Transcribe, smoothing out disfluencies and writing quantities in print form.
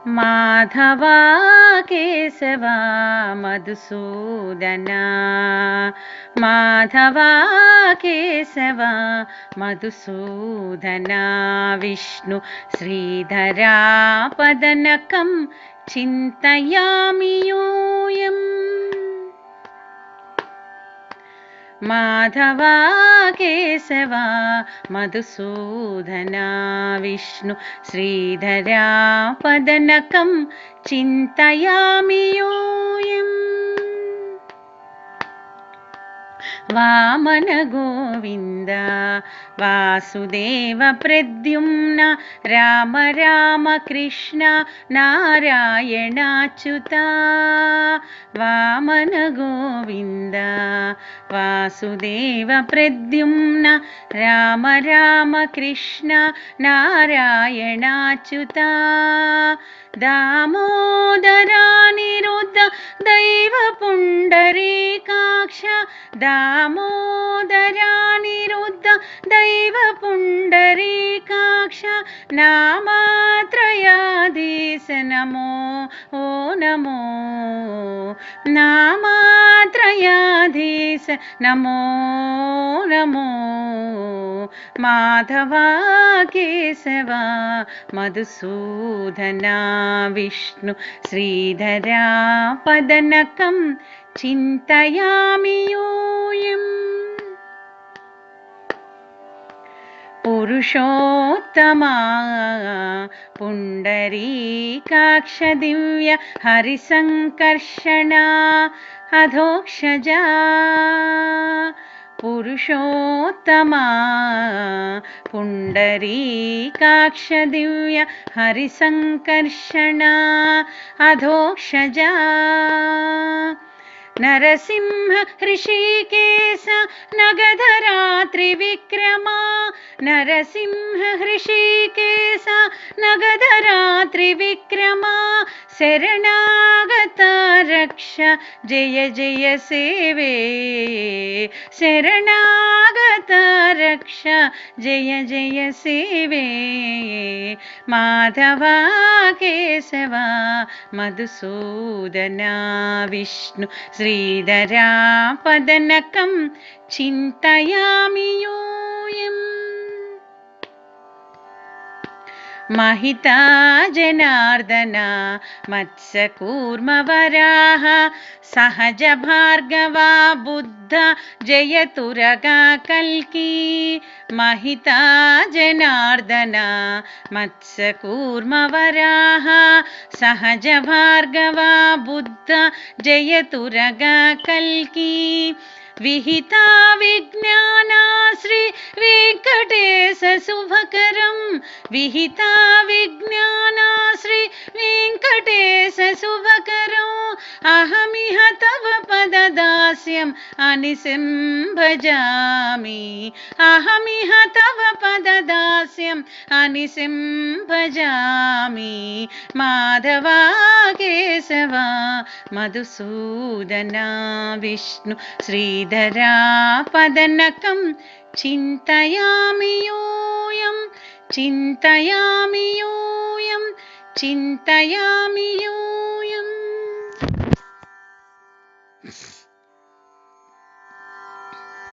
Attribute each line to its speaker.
Speaker 1: మాధవా కేశవా మధుసూదనా మాధవా కేశవా మధుసూదనా విష్ణు శ్రీధరా పదనకం చింతయామి యూయం మాధవా కేశవా మధుసూదనా విష్ణు శ్రీధరా పదనకం చింతయామి యూయం వామన గోవింద వాసుదేవ ప్రద్యుమ్న రామ రామ కృష్ణ నారాయణాచ్యుత వామన గోవింద వాసుదేవ ప్రద్యుమ్న రామ రామ కృష్ణ నారాయణాచ్యుత దామోదరానిరుద్ధ దైవ పుండరీకాక్ష దామోదరానిరుద్ధ దైవ పుండరీకాక్ష నామాత్రయాధీశ నమో ఓ నమో నామాత్రయాధీశ నమో నమో మాధవా కేశవా మధుసూదనా విష్ణు శ్రీధరా పదనకం చింతయామి యూయం పురుషోత్తమా పుండరీకాక్ష దివ్య హరిసంకర్షణ అధోక్షజా పురుషోత్తమా పుండరీకాక్ష దివ్య హరిసంకర్షణ అధోక్షజా నరసింహ హృషీకేశ నగధరా త్రివిక్రమా నరసింహ హృషీకేశ నగధరా త్రివిక్రమా శరణాగత రక్ష జయ జయ సేవే శరణాగత రక్ష జయ జయ సేవే మాధవా కేశవా మధుసూదనా విష్ణు శ్రీధరా పదనకం చింతయామి యూయం మహితా జనార్దన మత్స్యకూర్మవరాహ సహజ భార్గవా బుద్ధ జయతురగా కల్కి మహితా జనార్దన మత్స్యకూర్మవరాహ సహజ భార్గవా బుద్ధ జయతురగా కల్కి విహితా విజ్ఞానా శ్రీ వెంకటేశ శుభకరం విహితా విజ్ఞానా శ్రీ వెంకటేశ శుభకరం అహమిహ తవ పదదాస్యం అనిశం భజామి అహమిహ తవ పదదాస్యం అనిశం భజామి మాధవా కేశవా మధుసూదనా విష్ణు శ్రీధరా పదనకం చింతయామి యూయం చింతయామి యూయం చింతయామి యూయం